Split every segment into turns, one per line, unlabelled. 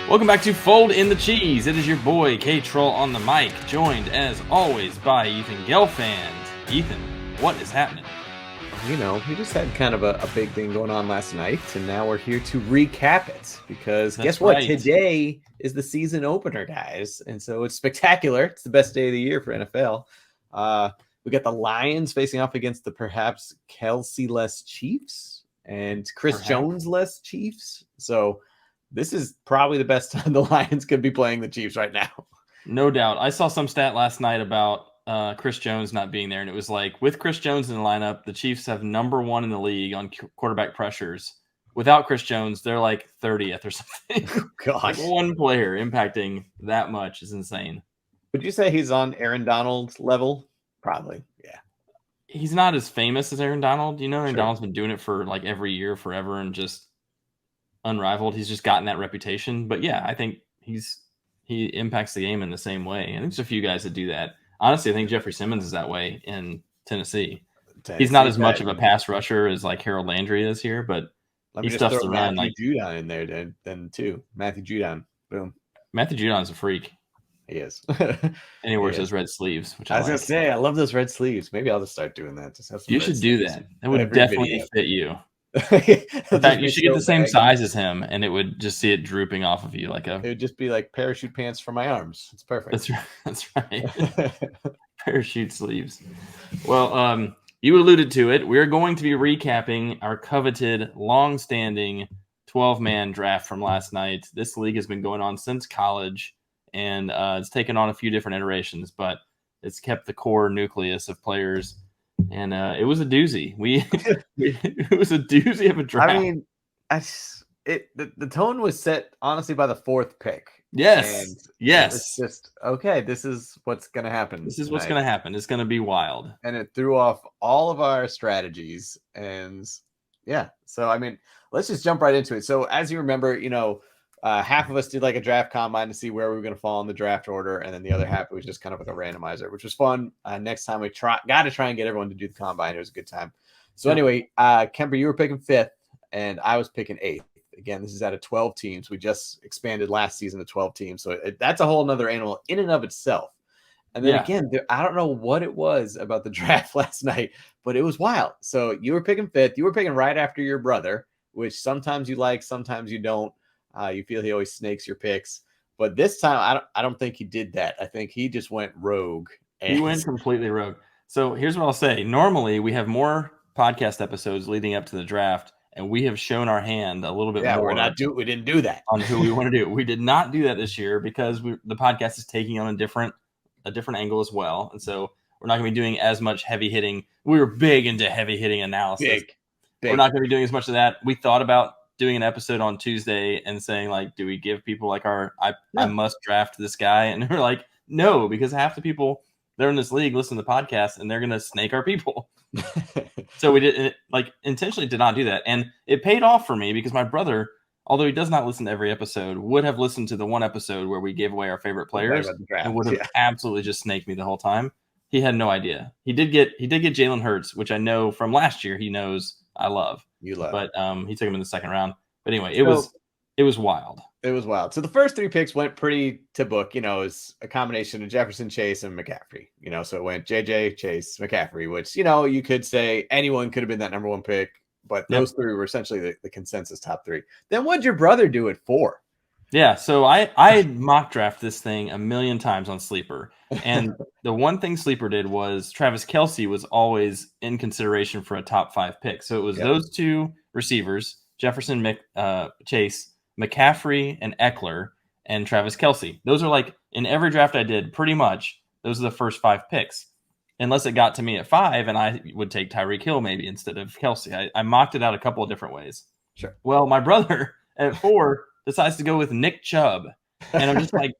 Welcome back to Fold in the Cheese. It is your boy K-Troll on the mic, joined as always by Ethan Gelfand. Ethan, what is happening?
You know, we just had kind of a big thing going on last night, and now we're here to recap it because guess what?
Right.
Today is the season opener, guys, and so it's spectacular. It's the best day of the year for NFL. We got the Lions facing off against the perhaps Kelsey-less Chiefs and Chris Jones-less Chiefs. So this is probably the best time the Lions could be playing the Chiefs right now.
No doubt. I saw some stat last night about Chris Jones not being there, and it was like, with Chris Jones in the lineup, the Chiefs have number one in the league on quarterback pressures. Without Chris Jones, they're like 30th or something.
Oh, gosh.
Like one player impacting that much is insane.
Would you say he's on Aaron Donald's level? Probably, yeah.
He's not as famous as Aaron Donald. You know, Aaron
Sure.
Donald's been doing it for like every year, forever, and just unrivaled. He's just gotten that reputation. But yeah, I think he impacts the game in the same way. I think there's a few guys that do that. Honestly, I think Jeffrey Simmons is that way in Tennessee. He's not as much of a pass rusher as like Harold Landry is here, but he stuffs the run.
Matthew Judon in there then too. Matthew Judon, boom.
Matthew Judon's a freak.
He is.
And he wears those red sleeves, which
I was gonna say, I love those red sleeves. Maybe I'll just start doing that. Just have some.
You should do that. It would definitely fit you. In
In
fact, you should get the same size as him, and it would just see it drooping off of you like a.
It would just be like parachute pants for my arms. It's perfect.
That's right. Parachute sleeves. Well, you alluded to it. We're going to be recapping our coveted, long-standing 12-man draft from last night. This league has been going on since college, and it's taken on a few different iterations, but it's kept the core nucleus of players. And it was a doozy. It was a doozy of a draft.
I mean, the tone was set honestly by the fourth pick.
Yes.
It's just okay. This is what's going to happen.
This is what's going to happen. It's going to be wild.
And it threw off all of our strategies. And yeah, so I mean, let's just jump right into it. So as you remember, you know, half of us did like a draft combine to see where we were going to fall in the draft order, and then the other half was just kind of like a randomizer, which was fun. Next time we got to try and get everyone to do the combine. It was a good time. So anyway, Kemper, you were picking 5th, and I was picking 8th. Again, this is out of 12 teams. We just expanded last season to 12 teams, so that's a whole nother animal in and of itself. And then again, I don't know what it was about the draft last night, but it was wild. So you were picking 5th. You were picking right after your brother, which sometimes you like, sometimes you don't. You feel he always snakes your picks, but this time I don't think he did that. I think he just went rogue.
He went completely rogue. So here's what I'll say. Normally we have more podcast episodes leading up to the draft, and we have shown our hand a little bit more.
We didn't do that
on who we want to do. We did not do that this year because the podcast is taking on a different angle as well, and so we're not going to be doing as much heavy hitting. We were big into heavy hitting analysis.
Big.
We're not going to be doing as much of that. We thought about doing an episode on Tuesday and saying, like, do we give people like I must draft this guy? And we're like, no, because half the people that are in this league listen to the podcast and they're going to snake our people. So we intentionally did not do that. And it paid off for me because my brother, although he does not listen to every episode, would have listened to the one episode where we gave away our favorite players and would have absolutely just snaked me the whole time. He had no idea. He did get Jalen Hurts, which I know from last year he knows I love. But he took him in the second round. But anyway, it was wild.
It was wild. So the first 3 picks went pretty to book. You know, it was a combination of Jefferson, Chase, and McCaffrey. You know, so it went JJ, Chase, McCaffrey, which, you know, you could say anyone could have been that number 1 pick, but those 3 were essentially the consensus top 3. Then what'd your brother do at 4?
Yeah, so I mock draft this thing a million times on Sleeper. And the one thing Sleeper did was Travis Kelce was always in consideration for a top 5 pick. So it was those 2 receivers, Jefferson, Chase, McCaffrey, and Eckler, and Travis Kelce. Those are like, in every draft I did, pretty much, those are the first 5 picks. Unless it got to me at 5, and I would take Tyreek Hill maybe instead of Kelce. I mocked it out a couple of different ways.
Sure.
Well, my brother at 4 decides to go with Nick Chubb. And I'm just like,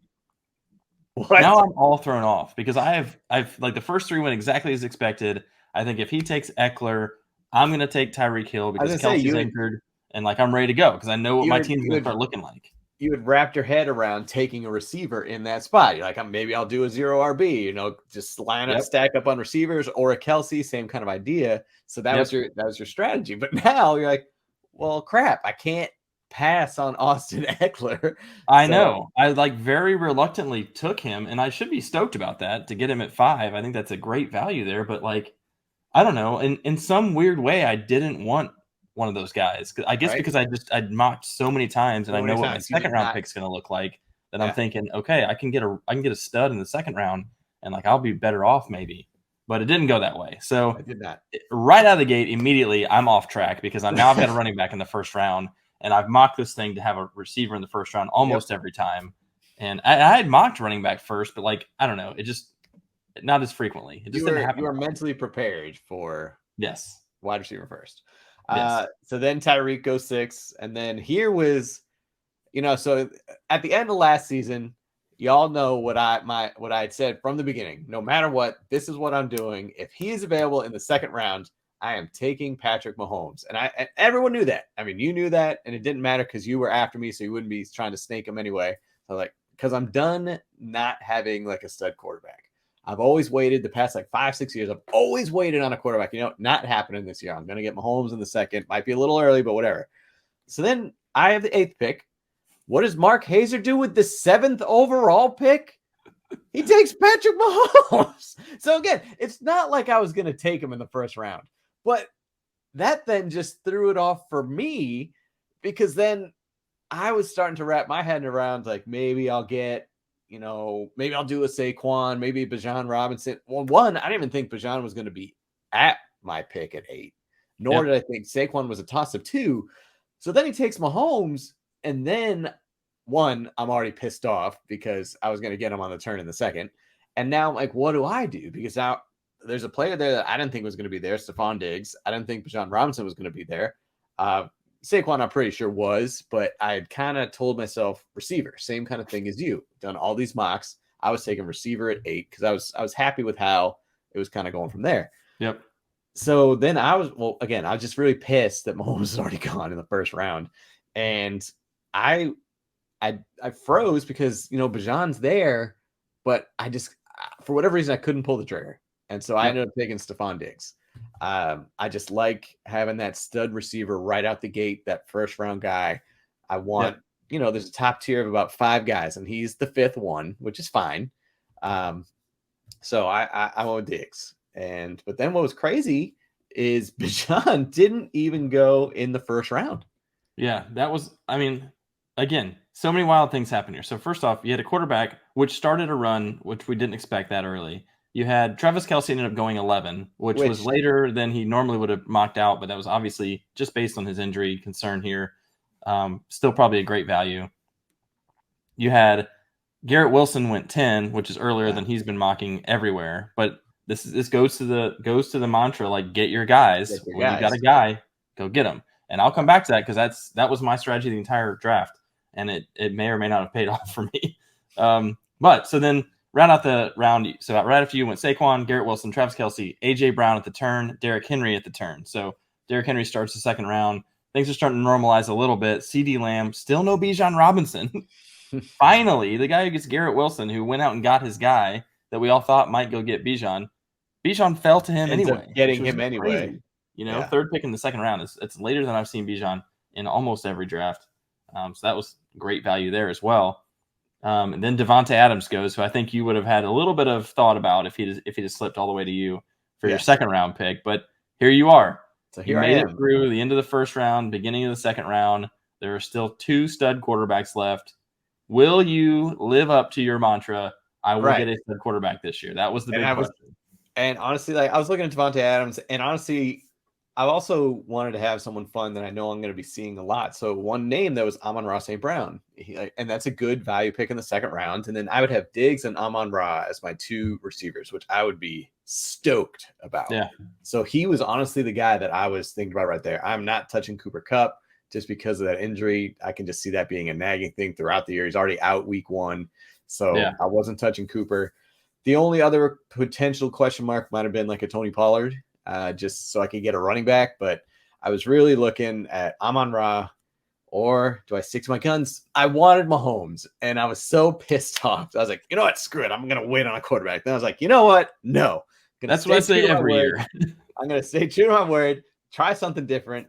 now I'm all thrown off because I've like the first 3 went exactly as expected. I think if he takes Eckler, I'm going to take Tyreek Hill because Kelce's injured, and like I'm ready to go because I know what my team's going to start looking like.
You would wrap your head around taking a receiver in that spot. You're like, maybe I'll do a 0 RB, you know, just line up, stack up on receivers, or a Kelce, same kind of idea. So that was your strategy. But now you're like, well, crap, I can't pass on Austin Eckler.
I
So,
know. I like very reluctantly took him, and I should be stoked about that to get him at 5. I think that's a great value there, but like I don't know. In some weird way, I didn't want one of those guys. I guess
right?
because I'd mocked so many times, and
So
I
many
know what my
times you
second
did
round
not.
pick's going to look like. That I'm
Yeah,
thinking, okay, I can get a stud in the second round, and like I'll be better off maybe. But it didn't go that way.
I
So
did not.
right out of the gate, immediately I'm off track because I've got a running back in the first round, and I've mocked this thing to have a receiver in the first round
Yep.
almost every time. And I had mocked running back first, but like I don't know, it just not as frequently. It just didn't happen.
You were mentally prepared for
Yes.
wide receiver first.
Yes.
So then Tyreek goes 6, and then here was, so at the end of last season, y'all know what I had said from the beginning. No matter what, this is what I'm doing. If he is available in the second round, I am taking Patrick Mahomes, and everyone knew that. I mean, you knew that, and it didn't matter because you were after me, so you wouldn't be trying to snake him anyway. So like, because I'm done not having like a stud quarterback. I've always waited the past like 5-6 years. I've always waited on a quarterback. Not happening this year. I'm going to get Mahomes in the second. Might be a little early, but whatever. So then I have the 8th pick. What does Mark Hazer do with the 7th overall pick? He takes Patrick Mahomes. So again, it's not like I was going to take him in the first round, but that then just threw it off for me because then I was starting to wrap my head around like maybe I'll get, maybe I'll do a Saquon, maybe Bijan Robinson. Well, one, I didn't even think Bijan was going to be at my pick at 8, nor did I think Saquon was a toss of 2. So then he takes Mahomes, and then one, I'm already pissed off because I was going to get him on the turn in the second. And now I'm like, what do I do? Because now there's a player there that I didn't think was going to be there, Stephon Diggs. I didn't think Bijan Robinson was going to be there. Saquon, I'm pretty sure was, but I had kind of told myself receiver, same kind of thing as you. Done all these mocks. I was taking receiver at 8 because I was happy with how it was kind of going from there.
Yep.
So then I was just really pissed that Mahomes was already gone in the first round, and I froze because Bijan's there, but I just for whatever reason I couldn't pull the trigger, and so I ended up taking Stephon Diggs. I just like having that stud receiver right out the gate, that first round guy. I want, there's a top tier of about 5 guys, and he's the 5th one, which is fine. So I went with Diggs. But then what was crazy is Bijan didn't even go in the first round.
Yeah, that was, I mean, again, so many wild things happen here. So first off, you had a quarterback which started a run, which we didn't expect that early. You had Travis Kelce ended up going 11, which was later than he normally would have mocked out, but that was obviously just based on his injury concern here. Still probably a great value. You had Garrett Wilson went 10, which is earlier than he's been mocking everywhere. But this goes to the mantra, like, get your guys. You got a guy, go get him. And I'll come back to that because that was my strategy the entire draft, and it may or may not have paid off for me. But so then round out the round. So right after you went Saquon, Garrett Wilson, Travis Kelce, AJ Brown at the turn, Derrick Henry at the turn. So Derrick Henry starts the second round. Things are starting to normalize a little bit. CeeDee Lamb, still no Bijan Robinson. Finally, the guy who gets Garrett Wilson, who went out and got his guy that we all thought might go get Bijan fell to him anyway.
Getting him anyway.
Crazy. Third pick in the second round. It's later than I've seen Bijan in almost every draft. So that was great value there as well. And then Devontae Adams goes, who I think you would have had a little bit of thought about if he'd have slipped all the way to you for your second round pick. But here you are.
So
you made it through the end of the first round, beginning of the second round. There are still 2 stud quarterbacks left. Will you live up to your mantra? I will get a stud quarterback this year. That was the big question.
And honestly, like I was looking at Devontae Adams, and honestly, I also wanted to have someone fun that I know I'm going to be seeing a lot. So one name that was Amon-Ra St. Brown, and that's a good value pick in the second round. And then I would have Diggs and Amon-Ra as my 2 receivers, which I would be stoked about.
Yeah.
So he was honestly the guy that I was thinking about right there. I'm not touching Cooper Kupp just because of that injury. I can just see that being a nagging thing throughout the year. He's already out week 1. So I wasn't touching Cooper. The only other potential question mark might have been like a Tony Pollard, just so I could get a running back. But I was really looking at Amon-Ra, or do I stick to my guns? I wanted Mahomes, and I was so pissed off. I was like, you know what? Screw it. I'm going to win on a quarterback. Then I was like, you know what? No.
That's what I say every year.
I'm going to stay true to my word, try something different.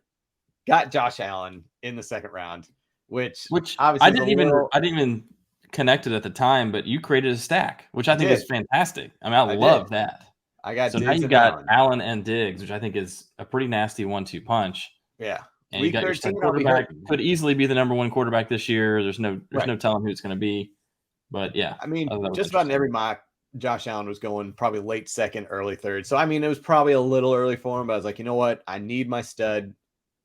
Got Josh Allen in the second round. which
Which
obviously is a little.
I didn't even connect it at the time, but you created a stack, which I
I
think
did.
is fantastic. I mean, I
I did.
love that.
I got
So now
Diggs
you've
and
got
Allen.
Allen and Diggs, which I think is a pretty nasty 1-2 punch.
Yeah.
And you
Week
got your stud
13, I'll be
quarterback,
hurting.
could easily be the number one quarterback this year. There's
Right.
no telling who it's going to be. But yeah,
I
I
mean,
thought that was
just about in
interesting.
every mock, Josh Allen was going probably late second, early third. So I mean, it was probably a little early for him, but I was like, you know what? I need my stud.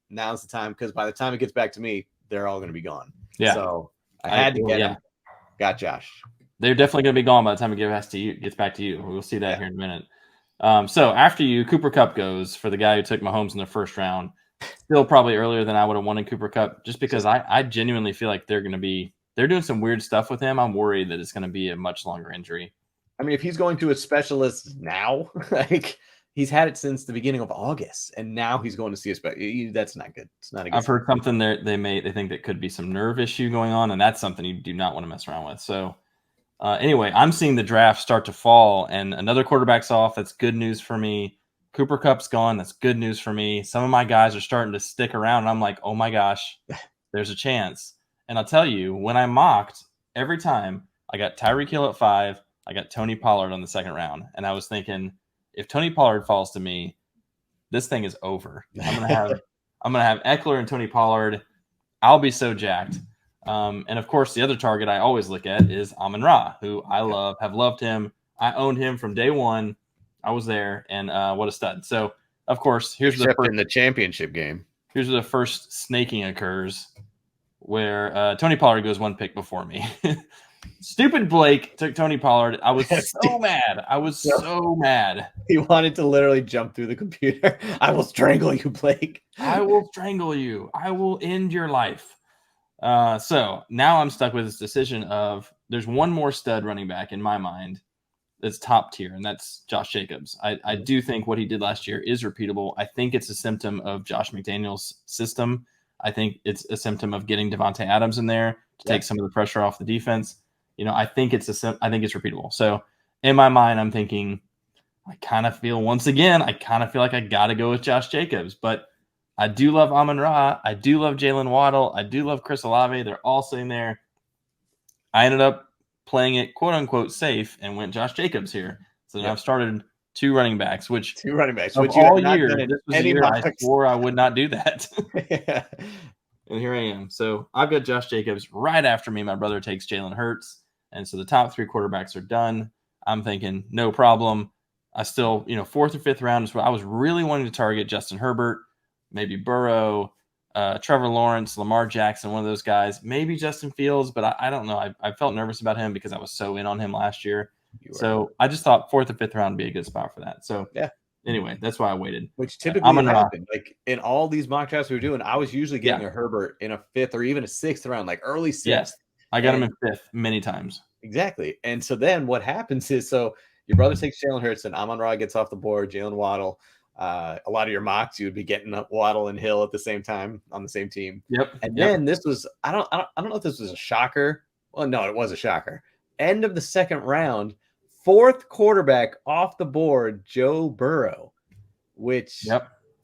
Now's the time, because by the time it gets back to me, they're all going to be gone.
Yeah,
So I had to get him. Got Josh.
they're definitely going to be gone by the time it gets back to you. We'll see that
Yeah.
here in a minute. So after you, Cooper Kupp goes for the guy who took Mahomes in the first round. Still probably earlier than I would have wanted Cooper Kupp, just because I genuinely feel like they're doing some weird stuff with him. I'm worried that it's going to be a much longer injury.
I mean, if he's going to a specialist now, like he's had it since the beginning of August, and now he's going to see a specialist. That's not good. It's not a good.
I've heard something there. They think that could be some nerve issue going on, and that's something you do not want to mess around with. So anyway, I'm seeing the draft start to fall, and another quarterback's off. That's good news for me. Cooper Kupp's gone. That's good news for me. Some of my guys are starting to stick around, and I'm like, oh my gosh, there's a chance. And I'll tell you, when I mocked, every time I got Tyreek Hill at 5, I got Tony Pollard on the second round, and I was thinking, if Tony Pollard falls to me, this thing is over. I'm gonna have Eckler and Tony Pollard. I'll be so jacked. And of course, the other target I always look at is Amon-Ra, who I have loved him. I owned him from day one. I was there, and what a stud. So, of course,
in the championship game.
Here's where the first snaking occurs, where Tony Pollard goes one pick before me. Stupid Blake took Tony Pollard. I was so mad. I was so mad.
He wanted to literally jump through the computer. I will strangle you, Blake.
I will strangle you. I will end your life. So now I'm stuck with this decision of there's one more stud running back in my mind that's top tier, and that's Josh Jacobs. I do think what he did last year is repeatable. I think it's a symptom of Josh McDaniel's system. I think it's a symptom of getting Devontae Adams in there to take some of the pressure off the defense. I think it's repeatable. So in my mind, I'm thinking, I kind of feel like I got to go with Josh Jacobs, but I do love Amon-Ra. I do love Jalen Waddle. I do love Chris Olave. They're all sitting there. I ended up playing it quote unquote safe and went Josh Jacobs here. So then I've started two running backs, which all year, this was a year I swore I would not do that.
Yeah.
And here I am. So I've got Josh Jacobs right after me. My brother takes Jalen Hurts. And so the top three quarterbacks are done. I'm thinking, no problem. I still, fourth or fifth round is what I was really wanting to target. Justin Herbert, maybe Burrow, Trevor Lawrence, Lamar Jackson, one of those guys, maybe Justin Fields, but I don't know. I felt nervous about him because I was so in on him last year. So I just thought fourth or fifth round would be a good spot for that. So anyway, that's why I waited.
Which typically happened. Like in all these mock drafts we were doing, I was usually getting a Herbert in a fifth or even a sixth round, like early sixth.
Yes, I got him in fifth many times.
Exactly. And so then what happens is, so your brother takes Jalen Hurts and Amon-Ra gets off the board, Jalen Waddle. A lot of your mocks, you would be getting Waddle and Hill at the same time on the same team.
Yep.
And then this was, I don't know if this was a shocker. Well, no, it was a shocker. End of the second round, fourth quarterback off the board, Joe Burrow, which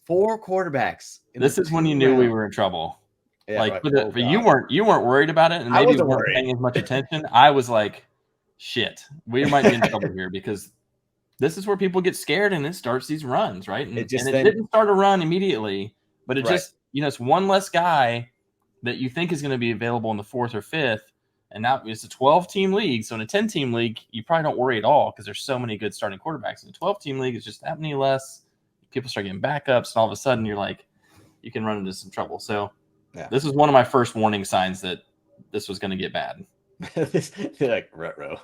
four quarterbacks.
This is when you knew we were in trouble. Yeah, but you weren't worried about it, and maybe you weren't paying as much attention. I was like, shit, we might be in trouble here, because this is where people get scared and it starts these runs, right? And it didn't start a run immediately, but it just, it's one less guy that you think is going to be available in the fourth or fifth. And now it's a 12-team league. So in a 10-team league, you probably don't worry at all because there's so many good starting quarterbacks. In a 12-team league, it's just that many less. People start getting backups, and all of a sudden you're like, you can run into some trouble. So this is one of my first warning signs that this was going to get bad.
Like retro.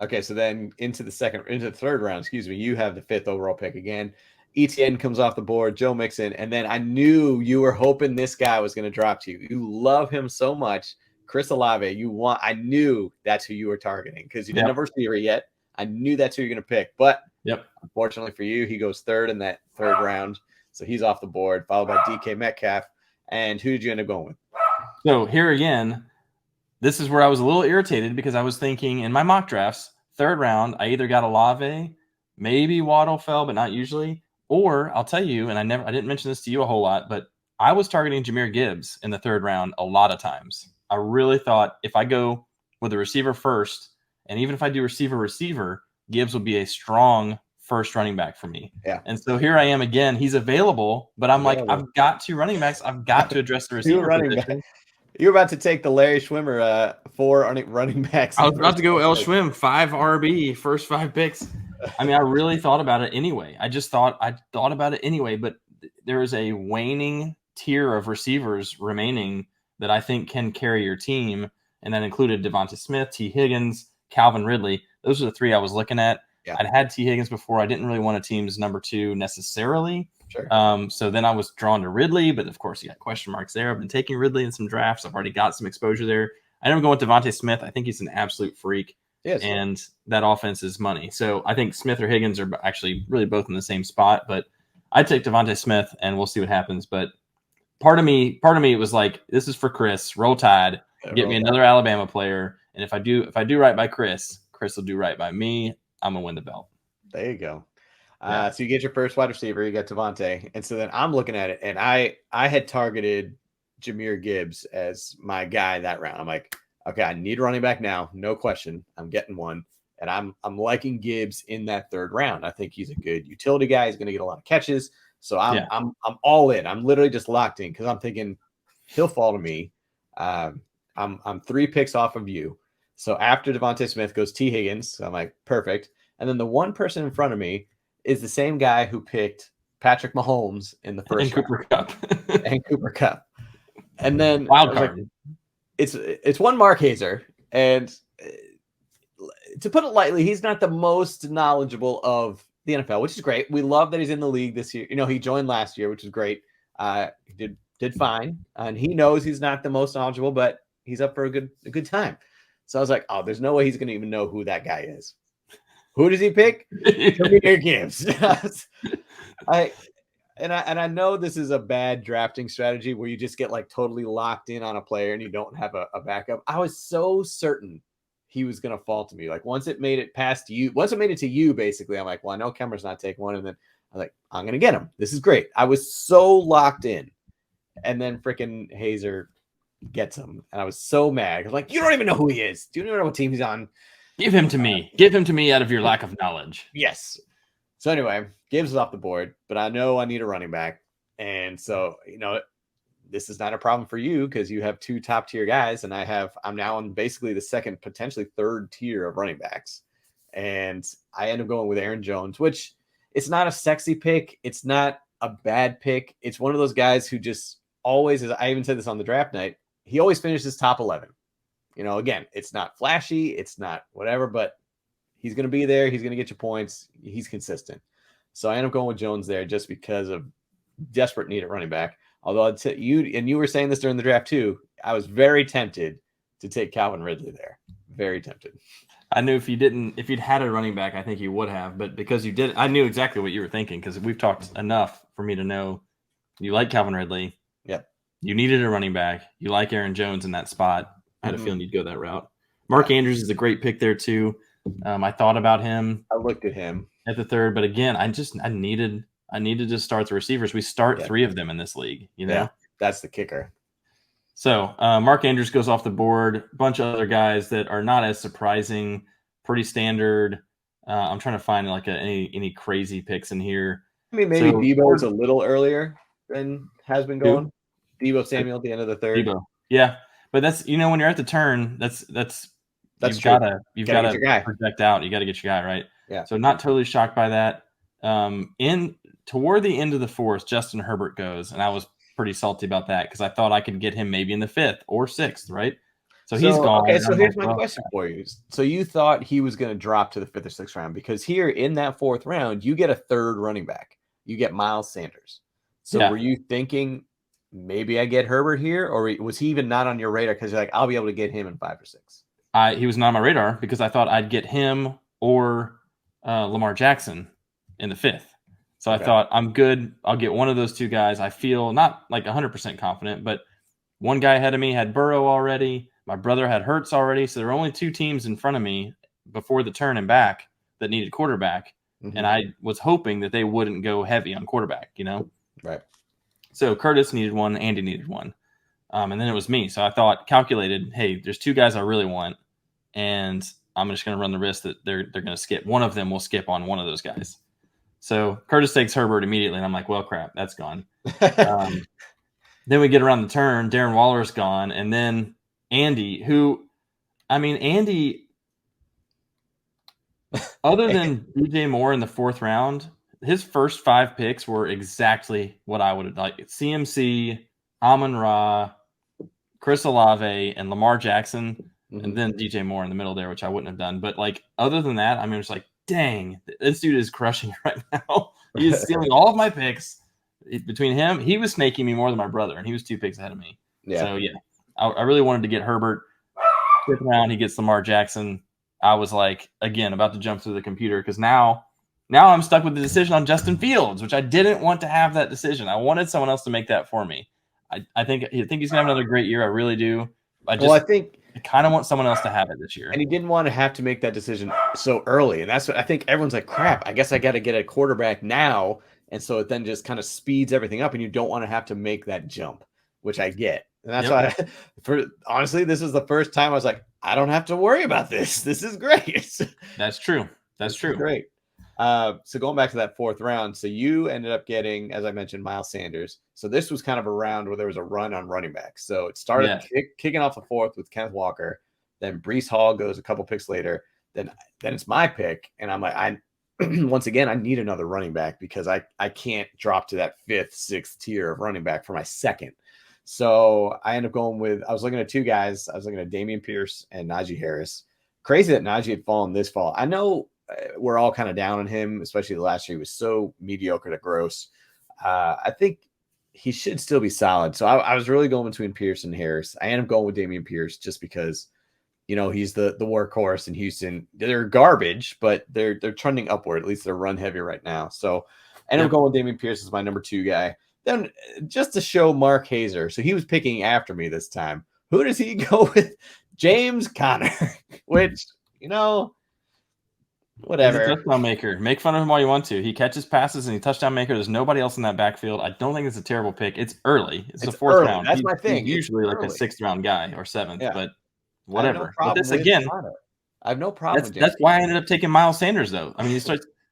Okay, so then into the third round, you have the fifth overall pick again. ETN comes off the board, Joe Mixon, and then I knew you were hoping this guy was going to drop to you. You love him so much. Chris Olave, I knew that's who you were targeting because you didn't have a receiver yet. I knew that's who you're going to pick. But unfortunately for you, he goes third in that third round. So he's off the board, followed by DK Metcalf. And who did you end up going with?
So here again, this is where I was a little irritated because I was thinking in my mock drafts, third round, I either got Olave, maybe Waddle fell, but not usually. Or I'll tell you, and I didn't mention this to you a whole lot, but I was targeting Jahmyr Gibbs in the third round a lot of times. I really thought if I go with a receiver first, and even if I do receiver, Gibbs will be a strong first running back for me.
Yeah.
And so here I am again. He's available, but I'm like,
Available.
I've got 2 running backs. I've got to address the
Two
receiver
running
position.
back. You're about to take the Larry Schwimmer 4 running backs.
I was about to go L Schwim, 5 RB, first 5 picks. I mean, I really thought about it anyway. I thought about it anyway, but there is a waning tier of receivers remaining that I think can carry your team, and that included Devonta Smith, T. Higgins, Calvin Ridley. Those are the 3 I was looking at.
Yeah.
I'd had T. Higgins before. I didn't really want a team's number 2 necessarily.
Sure.
So then I was drawn to Ridley, but of course you got question marks there. I've been taking Ridley in some drafts. I've already got some exposure there. I never go with Devonta Smith. I think he's an absolute freak.
Yes.
And that offense is money. So I think Smith or Higgins are actually really both in the same spot, but I'd take Devonta Smith and we'll see what happens. But part of me, it was like, this is for Chris. Roll Tide. Get me another Alabama player. And if I do right by Chris will do right by me. I'm gonna win the belt.
There you go. So you get your first wide receiver, you got Devontae. And so then I'm looking at it, and I had targeted Jahmyr Gibbs as my guy that round. I'm like, okay, I need a running back now. No question. I'm getting one. And I'm liking Gibbs in that third round. I think he's a good utility guy. He's going to get a lot of catches. So I'm all in. I'm literally just locked in because I'm thinking he'll fall to me. I'm 3 picks off of you. So after Devontae Smith goes T. Higgins. So I'm like, perfect. And then the one person in front of me is the same guy who picked Patrick Mahomes in the first round.
Cooper Kupp.
And Cooper Kupp. And then
wild card.
Like, it's one Mark Hazer. And to put it lightly, he's not the most knowledgeable of the NFL, which is great. We love that he's in the league this year. You know, he joined last year, which is great. He did fine. And he knows he's not the most knowledgeable, but he's up for a good time. So I was like, oh, there's no way he's going to even know who that guy is. Who does he pick? Jahmyr Gibbs. I know this is a bad drafting strategy where you just get like totally locked in on a player and you don't have a backup. I was so certain he was going to fall to me. Like once it made it to you, basically, I'm like, well, I know Kemper's not taking one. And then I'm like, I'm going to get him. This is great. I was so locked in. And then freaking Hazer gets him. And I was so mad. I was like, you don't even know who he is. Do you even know what team he's on?
Give him to me. Give him to me out of your lack of knowledge.
Yes. So anyway, Gibbs is off the board, but I know I need a running back. And so, you know, this is not a problem for you because you have 2 top tier guys. And I'm now on basically the second, potentially third tier of running backs. And I end up going with Aaron Jones, which it's not a sexy pick. It's not a bad pick. It's one of those guys who just always, as I even said this on the draft night, he always finishes top 11. You know, again, it's not flashy, it's not whatever, but he's going to be there. He's going to get you points. He's consistent. So I end up going with Jones there just because of desperate need at running back. Although you were saying this during the draft too, I was very tempted to take Calvin Ridley there. Very tempted.
I knew if you'd had a running back, I think you would have. But because you did, I knew exactly what you were thinking because we've talked enough for me to know you like Calvin Ridley.
Yep.
You needed a running back. You like Aaron Jones in that spot. I had a feeling you'd go that route. Mark Andrews is a great pick there too. I thought about him.
I looked at him
at the third, but again, I needed to start the receivers. We start 3 of them in this league. You know,
that's the kicker.
So Mark Andrews goes off the board. A bunch of other guys that are not as surprising, pretty standard. I'm trying to find like any crazy picks in here.
I mean, maybe Debo's a little earlier than has been going. Debo Samuel at the end of the third.
Debo, yeah. But that's, you know, when you're at the turn, that's you've got to project out. You got to get your guy right.
Yeah.
So not totally shocked by that. Toward the end of the 4th, Justin Herbert goes, and I was pretty salty about that because I thought I could get him maybe in the 5th or 6th, right? So he's gone.
Okay, so here's my question for you. So you thought he was going to drop to the 5th or 6th round because here in that 4th round, you get a third running back. You get Miles Sanders. So were you thinking maybe I get Herbert here, or was he even not on your radar because you're like, I'll be able to get him in 5 or 6?
He was not on my radar because I thought I'd get him or Lamar Jackson in the 5th. So I thought I'm good. I'll get one of those 2 guys. I feel not like 100% confident, but one guy ahead of me had Burrow already. My brother had Hurts already. So there were only 2 teams in front of me before the turn and back that needed quarterback. Mm-hmm. And I was hoping that they wouldn't go heavy on quarterback, you know?
Right.
So Curtis needed one, Andy needed one. And then it was me. So I thought, calculated, hey, there's 2 guys I really want, and I'm just going to run the risk that they're going to skip. One of them will skip on one of those guys. So Curtis takes Herbert immediately, and I'm like, well, crap, that's gone. Then we get around the turn, Darren Waller's gone, and then Andy, Andy, other than DJ Moore in the 4th round, his first 5 picks were exactly what I would have liked. CMC, Amon-Ra, Chris Olave, and Lamar Jackson, and then DJ Moore in the middle there, which I wouldn't have done. But like other than that, I mean, it's like, dang, this dude is crushing right now. He is stealing all of my picks. Between him, he was snaking me more than my brother, and he was 2 picks ahead of me. Yeah. So yeah, I really wanted to get Herbert. 5th round, he gets Lamar Jackson. I was like, again, about to jump through the computer because now I'm stuck with the decision on Justin Fields, which I didn't want to have that decision. I wanted someone else to make that for me. I think he's going to have another great year. I really do. I kind of want someone else to have it this year.
And he didn't want to have to make that decision so early. And that's what I think everyone's like, crap, I guess I got to get a quarterback now. And so it then just kind of speeds everything up, and you don't want to have to make that jump, which I get. And that's why, honestly, this is the first time I was like, I don't have to worry about this. This is great.
That's true. That's true.
Great. So going back to that 4th round, so you ended up getting, as I mentioned, Miles Sanders. So this was kind of a round where there was a run on running backs. So it started kicking off the 4th with Kenneth Walker. Then Breece Hall goes a couple picks later. Then it's my pick, and I'm like, once again, I need another running back because I can't drop to that 5th, 6th tier of running back for my 2nd. So I ended up going with, I was looking at 2 guys. I was looking at Dameon Pierce and Najee Harris. Crazy that Najee had fallen this fall. I know we're all kind of down on him, especially the last year. He was so mediocre to gross. I think he should still be solid. So I was really going between Pierce and Harris. I ended up going with Dameon Pierce just because, he's the workhorse in Houston. They're garbage, but they're trending upward. At least they're run heavy right now. So I ended up going with Dameon Pierce as my number 2 guy. Then just to show Mark Hazer, so he was picking after me this time. Who does he go with? James Conner, which, whatever.
He's a touchdown maker. Make fun of him all you want to. He catches passes and he's touchdown maker. There's nobody else in that backfield. I don't think it's a terrible pick. It's early. It's the 4th round.
That's my thing.
He's usually like a 6th round guy or 7th, but whatever.
I have no problem.
That's why I ended up taking Miles Sanders, though. I mean,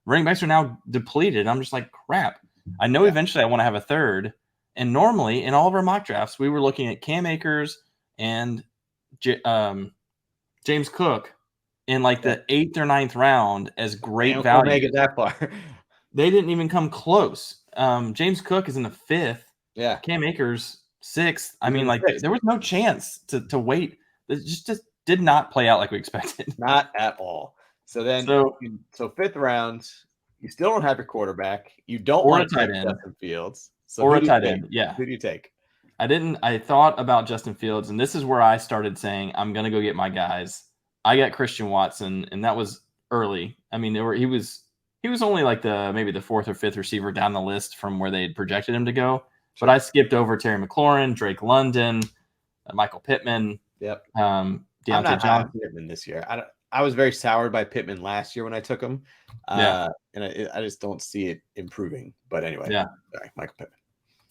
running backs are now depleted. I'm just like, crap. I know eventually I want to have a 3rd. And normally in all of our mock drafts, we were looking at Cam Akers and James Cook in like the 8th or 9th round as great value.
Make it that far.
They didn't even come close. James Cook is in the 5th.
Yeah.
Cam Akers 6th. I mean, like there was no chance to wait. It just did not play out like we expected.
Not at all. So 5th round, you still don't have your quarterback. You don't want to take Justin Fields. So
or a tight end. Yeah.
Who do you take?
I thought about Justin Fields, and this is where I started saying, I'm going to go get my guys. I got Christian Watson, and that was early. I mean, he was only like maybe the 4th or 5th receiver down the list from where they had projected him to go. But I skipped over Terry McLaurin, Drake London, Michael Pittman.
Yep.
Deontay
Johnson. Pittman this year. I was very soured by Pittman last year when I took him. And I just don't see it improving. But anyway, sorry, Michael Pittman.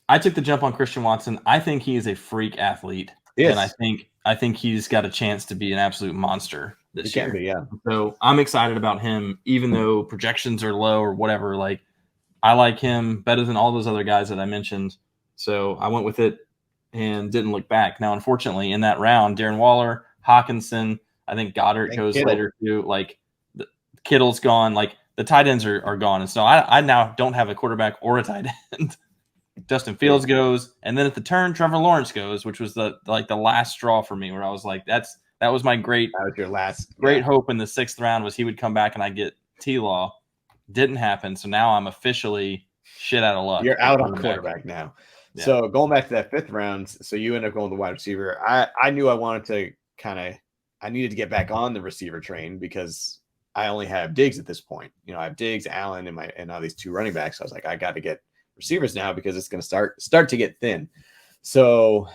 I took the jump on Christian Watson. I think he is a freak athlete. Yes. And I think he's got a chance to be an absolute monster this year.
Can be, yeah.
So I'm excited about him, even though projections are low or whatever. Like, I like him better than all those other guys that I mentioned. So I went with it and didn't look back. Now, unfortunately, in that round, Darren Waller, Hawkinson, I think Goddard goes later too. Like, Kittle's gone. Like, the tight ends are gone. And so I now don't have a quarterback or a tight end. Justin Fields goes, and then at the turn, Trevor Lawrence goes, which was the last straw for me, where I was like, that was my great hope in the 6th round was he would come back and I get T-Law. Didn't happen, so now I'm officially shit out of luck.
You're out on quarterback now. Yeah. So going back to that 5th round, so you end up going with the wide receiver. I knew I wanted to I needed to get back on the receiver train because I only have Diggs at this point. I have Diggs, Allen, and now these 2 running backs. So I was like, I got to get receivers now because it's going to start to get thin. So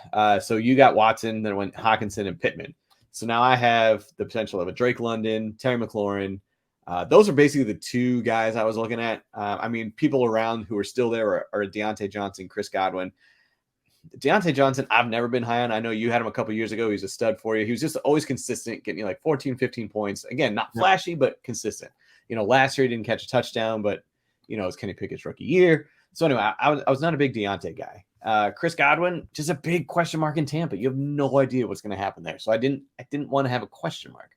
you got Watson, then went Hawkinson and Pittman. So now I have the potential of a Drake London, Terry McLaurin, Those are basically the two guys I was looking at. I mean, people around who are still there are Deontay Johnson, Chris Godwin. Deontay Johnson, I've never been high on. I know you had him a couple years ago. He was a stud for you. He was just always consistent, getting you like 14, 15 points. Again, not flashy, but consistent. Last year he didn't catch a touchdown, but, it's Kenny Pickett's rookie year. So anyway, I was not a big Deontay guy. Chris Godwin, just a big question mark in Tampa. You have no idea what's going to happen there. So I didn't want to have a question mark.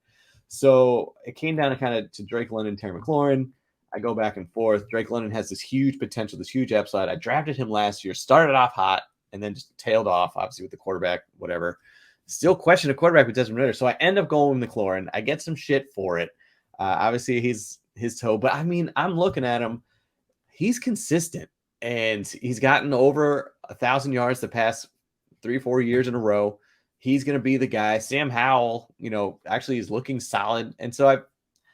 So it came down to kind of to Drake London, Terry McLaurin. I go back and forth. Drake London has this huge potential, this huge upside. I drafted him last year, started off hot, and then just tailed off, obviously, with the quarterback, whatever. Still question a quarterback with Desmond Ridder. So I end up going with McLaurin. I get some shit for it. Obviously, he's his toe. But, I mean, I'm looking at him. He's consistent. And he's gotten over 1,000 yards the past 3-4 years in a row. He's going to be the guy. Sam Howell, actually is looking solid. And so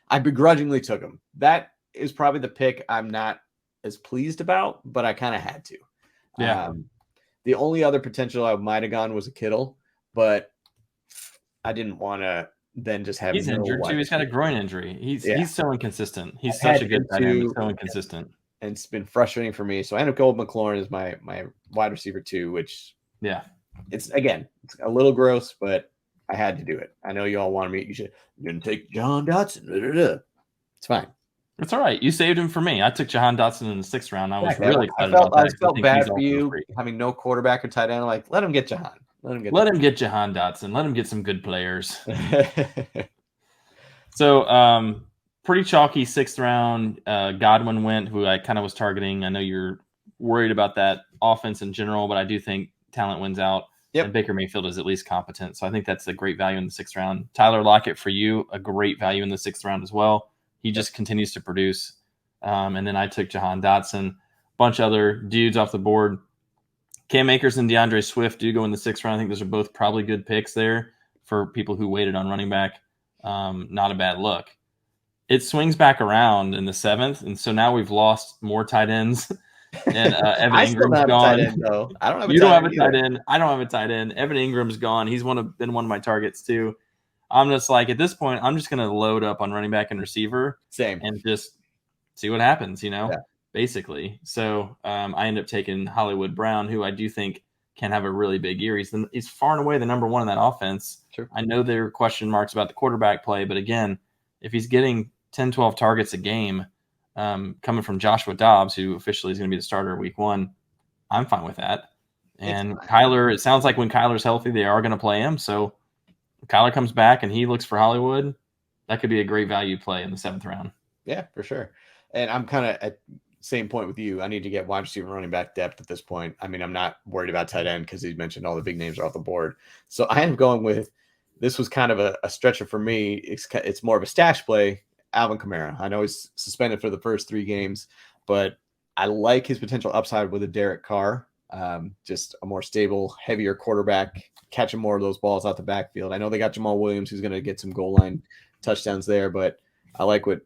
I begrudgingly took him. That is probably the pick I'm not as pleased about, but I kind of had to.
Yeah.
The only other potential I might have gone was a Kittle, but I didn't want to then just have.
He's injured too. He's got a groin injury. He's so inconsistent. He's
I've
such a good tight end, but so inconsistent.
And it's been frustrating for me. So I end up going with McLaurin as my wide receiver 2, which it's a little gross, but I had to do it. I know you all wanted me. You didn't take Jahan Dotson. It's fine.
It's all right. You saved him for me. I took Jahan Dotson in the 6th round. I was really excited about that.
I felt bad for you having no quarterback or tight end. Like, let him get Jahan. Let him get
Jahan Dotson. Let him get some good players. So, pretty chalky 6th round. Godwin went, who I kind of was targeting. I know you're worried about that offense in general, but I do think talent wins out. Yep. And Baker Mayfield is at least competent. So I think that's a great value in the 6th round. Tyler Lockett for you, a great value in the 6th round as well. He just continues to produce. And then I took Jahan Dotson, a bunch of other dudes off the board. Cam Akers and DeAndre Swift do go in the 6th round. I think those are both probably good picks there for people who waited on running back. Not a bad look. It swings back around in the 7th, and so now we've lost more tight ends. And Evan Ingram's gone.
I don't have a tight end.
You don't have a tight end. I don't have a tight end. Evan Ingram's gone. He's been one of my targets too. I'm just like, at this point, I'm just going to load up on running back and receiver.
Same.
And just see what happens, basically. So I end up taking Hollywood Brown, who I do think can have a really big year. He's far and away the number one in that offense.
Sure.
I know there are question marks about the quarterback play, but again, if he's getting 10, 12 targets a game coming from Joshua Dobbs, who officially is going to be the starter week 1, I'm fine with that. And Kyler, it sounds like when Kyler's healthy, they are going to play him. So Kyler comes back and he looks for Hollywood. That could be a great value play in the 7th round.
Yeah, for sure. And I'm kind of at the same point with you. I need to get wide receiver running back depth at this point. I mean, I'm not worried about tight end because he mentioned all the big names are off the board. So I am going with, this was kind of a stretcher for me. It's more of a stash play, Alvin Kamara. I know he's suspended for the first 3 games, but I like his potential upside with a Derek Carr. Just a more stable, heavier quarterback, catching more of those balls out the backfield. I know they got Jamal Williams, who's going to get some goal line touchdowns there, but I like what,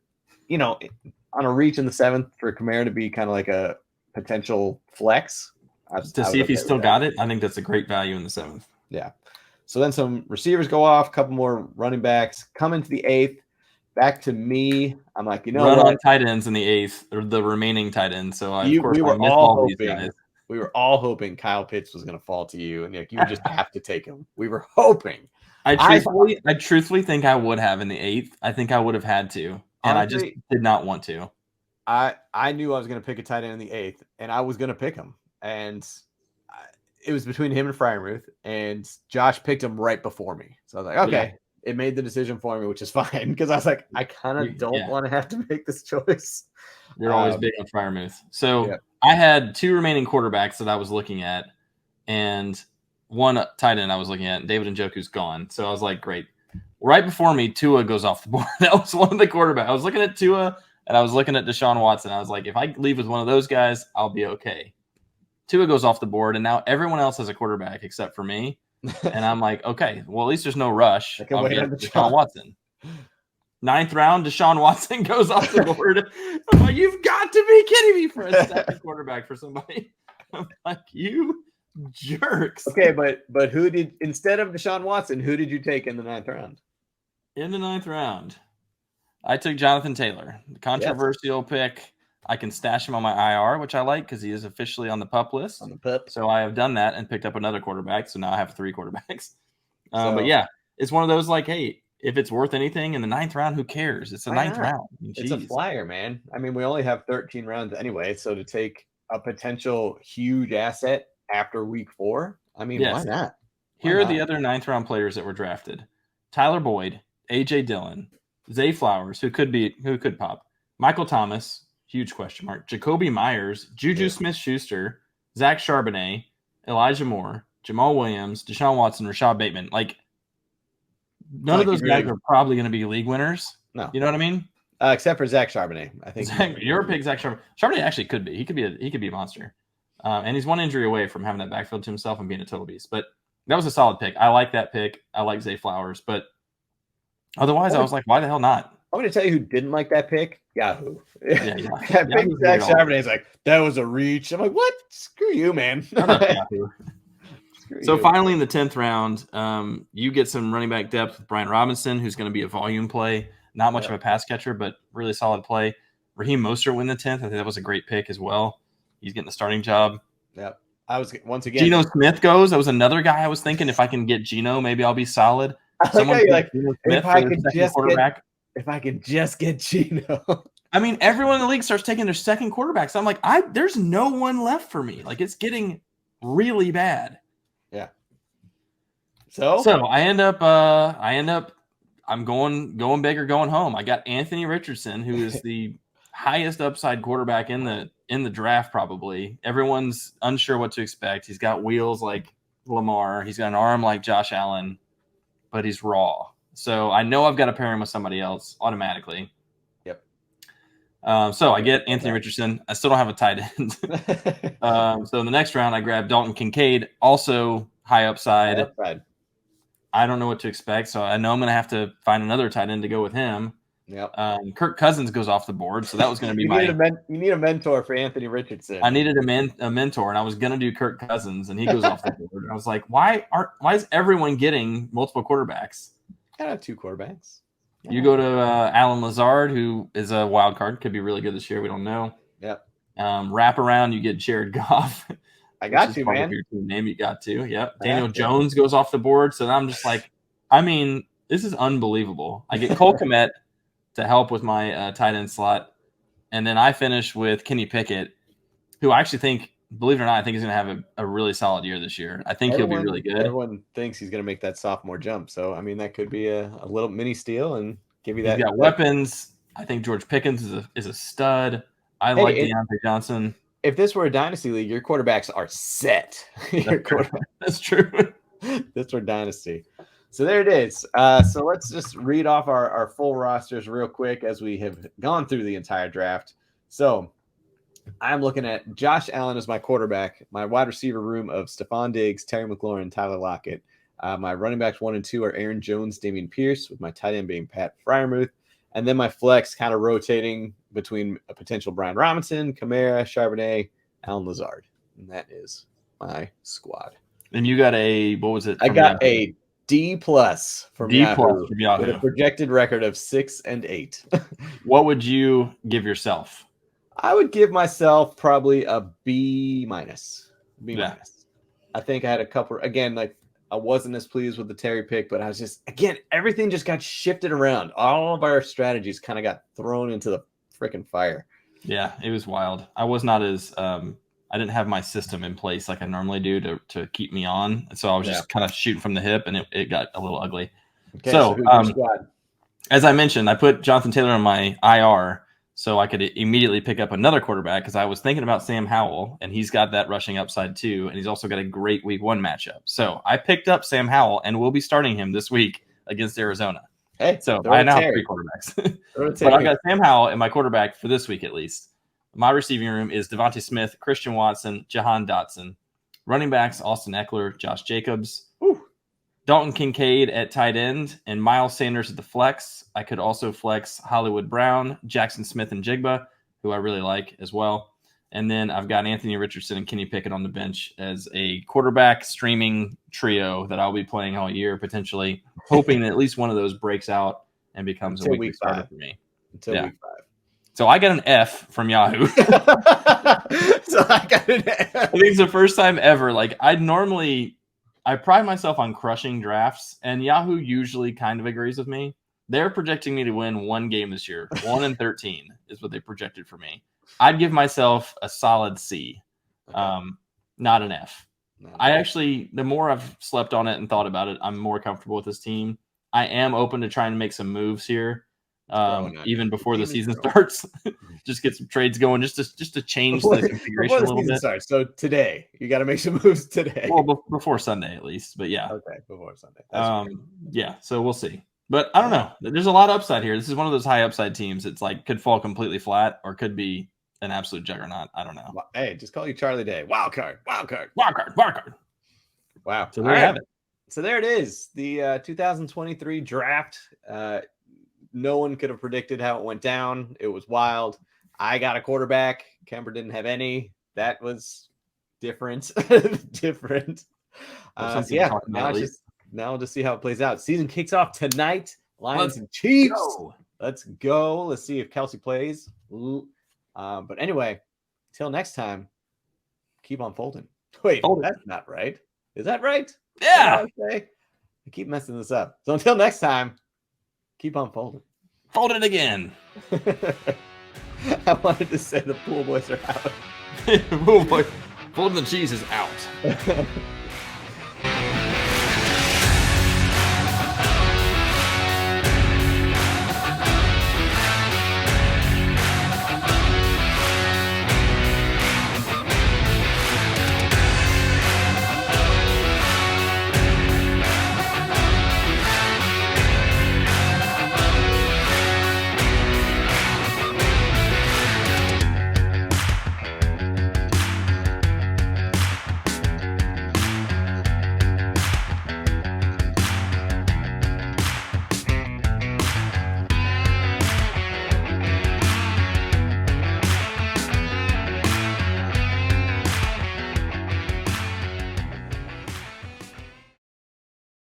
on a reach in the 7th for Kamara to be kind of like a potential flex.
To see if he's still got it, I think that's a great value in the 7th.
Yeah. So then some receivers go off, a couple more running backs come into the 8th. Back to me, I'm like,
run on tight ends in the 8th, or the remaining tight ends. So
we were all hoping Kyle Pitts was going to fall to you, and you just have to take him. We were hoping.
I truthfully think I would have in the 8th. I think I would have had to, and honestly, I just did not want to.
I knew I was going to pick a tight end in the 8th, and I was going to pick him, and it was between him and Freiermuth, and Josh picked him right before me. So I was like, okay. Yeah. It made the decision for me, which is fine, because I was like, I kind of don't want to have to make this choice.
You're always big on Freiermuth. So I had 2 remaining quarterbacks that I was looking at, and 1 tight end I was looking at. David Njoku's gone. So I was like, great. Right before me, Tua goes off the board. That was one of the quarterbacks. I was looking at Tua, and I was looking at Deshaun Watson. I was like, if I leave with one of those guys, I'll be okay. Tua goes off the board, and now everyone else has a quarterback except for me. And I'm like, okay, well, at least there's no rush. I'll get Deshaun Watson. 9th round, Deshaun Watson goes off the board. I'm like, you've got to be kidding me for a 2nd quarterback for somebody. I'm like, you jerks.
Okay, but who did, instead of Deshaun Watson, who did you take in the 9th round?
In the 9th round, I took Jonathan Taylor, the
Yes,
controversial pick. I can stash him on my IR, which I like because he is officially on the pup list.
on the pup.
So I have done that and picked up another quarterback. So now I have 3 quarterbacks. But
So
yeah, it's one of those like, hey, if it's worth anything in the 9th round, who cares? It's the
why
9th
not?
round. I mean,
It's a
geez.
flyer, man. I mean, we only have 13 rounds anyway, so to take a potential huge asset after week 4, I mean, why
Yes.
not? Why
Here are the
not?
other 9th round players that were drafted: Tyler Boyd, AJ Dillon, Zay Flowers, who could pop, Michael Thomas, huge question mark, Jacoby Myers, Juju
Yeah.
Smith-Schuster, Zach Charbonnet, Elijah Moore, Jamal Williams, Deshaun Watson, Rashad Bateman. Like,
It's
none
not
of
like
those
you
guys
really
are probably going to be league winners.
no,
You know what I mean?
except for Zach Charbonnet. I think he's
Your pick, Zach Charbonnet. Charbonnet actually could be. He could be a monster. And he's one injury away from having that backfield to himself and being a total beast. But that was a solid pick. I like that pick. I like Zay Flowers. But otherwise, I was like, why the hell not?
I'm going to tell you who didn't like that pick. Yahoo.
Yeah.
I picked Zach Charbonnet. Is like, that was a reach. I'm like, what? Screw you, man.
Yahoo. So
you.
finally, in the 10th round, you get some running back depth with Brian Robinson, who's going to be a volume play. Not much of a pass catcher, but really solid play. Raheem Mostert win the 10th. I think that was a great pick as well. He's getting the starting job.
Yep. I was once again.
Geno Smith goes. That was another guy I was thinking if I can get Geno, maybe I'll be solid.
Someone like
Geno Smith
if I
for
can
their second
just
quarterback.
if I can just get Geno.
I mean, everyone in the league starts taking their second quarterbacks. I'm like, there's no one left for me. Like, it's getting really bad.
Yeah.
So I end up I'm going big or going home. I got Anthony Richardson, who is the highest upside quarterback in the draft, probably. Everyone's unsure what to expect. He's got wheels like Lamar, he's got an arm like Josh Allen, but he's raw. So I know I've got to pair him with somebody else automatically.
Yep.
So I get Anthony Richardson. I still don't have a tight end. So in the next round, I grab Dalton Kincaid, also high upside. I don't know what to expect, so I know I'm going to have to find another tight end to go with him.
Yep.
Kirk Cousins goes off the board, so that was going to be
you need a mentor for Anthony Richardson.
I needed a mentor, and I was going to do Kirk Cousins, and he goes off the board. I was like, why is everyone getting multiple quarterbacks?
I have 2 quarterbacks.
Yeah. You go to Alan Lazard, who is a wild card, could be really good this year. We don't know.
Yep.
Wrap around, you get Jared Goff.
I got you, man.
Your team name, you got to. Yep. Daniel Jones goes off the board, so I'm just like, I mean, this is unbelievable. I get Cole Kmet to help with my tight end slot, and then I finish with Kenny Pickett, who I actually think, believe it or not, I think he's going to have a really solid year this year. I think he'll be really good.
Everyone thinks he's going to make that sophomore jump, so I mean that could be a little mini steal and give you that.
He's got weapons. I think George Pickens is a stud. I like Deontay Johnson.
If this were a dynasty league, your quarterbacks are set.
That's true.
That's for dynasty. So there it is. So let's just read off our full rosters real quick as we have gone through the entire draft. So I'm looking at Josh Allen as my quarterback, my wide receiver room of Stephon Diggs, Terry McLaurin, Tyler Lockett. My running backs 1 and 2 are Aaron Jones, Dameon Pierce, with my tight end being Pat Freiermuth. And then my flex kind of rotating between a potential Brian Robinson, Kamara, Charbonnet, Alan Lazard. And that is my squad.
And you got what was it?
I got a D+ from Yahoo with a projected record of 6 and 8.
What would you give yourself?
I would give myself probably a B-.
Yeah.
I think I had a couple, again, like I wasn't as pleased with the Terry pick, but I was just, again, everything just got shifted around. All of our strategies kind of got thrown into the freaking fire.
Yeah, it was wild. I was not as I didn't have my system in place like I normally do to keep me on. So I was just kind of shooting from the hip, and it got a little ugly. Okay, so as I mentioned, I put Jonathan Taylor on my IR so I could immediately pick up another quarterback because I was thinking about Sam Howell, and he's got that rushing upside too, and he's also got a great week 1 matchup. So I picked up Sam Howell, and we'll be starting him this week against Arizona.
Hey,
so I now have 3 quarterbacks. But I've got Sam Howell in my quarterback for this week at least. My receiving room is Devontae Smith, Christian Watson, Jahan Dotson. Running backs, Austin Eckler, Josh Jacobs. Ooh. Dalton Kincaid at tight end, and Miles Sanders at the flex. I could also flex Hollywood Brown, Jackson Smith, and Jigba, who I really like as well. And then I've got Anthony Richardson and Kenny Pickett on the bench as a quarterback streaming trio that I'll be playing all year, potentially, hoping that at least one of those breaks out and becomes a weekly starter for me.
until week 5.
So I got an F from Yahoo.
So I got an F.
I think it's the first time ever. Like I pride myself on crushing drafts, and Yahoo usually kind of agrees with me. They're projecting me to win 1 game this year. 1-13 is what they projected for me. I'd give myself a solid C, not an F. I actually, the more I've slept on it and thought about it, I'm more comfortable with this team. I am open to trying to make some moves here. Even before the season starts, just get some trades going, just to change the configuration a little bit.
Starts. So today, you got to make some moves today.
Well, before Sunday at least, but yeah.
Okay, before Sunday.
Yeah. So we'll see, but I don't know. There's a lot of upside here. This is one of those high upside teams. It's like could fall completely flat or could be an absolute juggernaut. I don't know.
Hey, just call you Charlie Day. Wild card.
Wow.
So
there you have it.
So there it is. The 2023 draft. No one could have predicted how it went down. It was wild. I got a quarterback. Kemper didn't have any. That was different. Different. Now we'll just see how it plays out. Season kicks off tonight. Lions and Chiefs. Let's go. Let's see if Kelsey plays. But anyway, till next time, keep on folding. Wait, that's not right. Is that right?
Yeah.
I keep messing this up. So until next time, keep on folding.
Fold it again.
I wanted to say the pool boys are out.
Pool boy. Folding the cheese is out.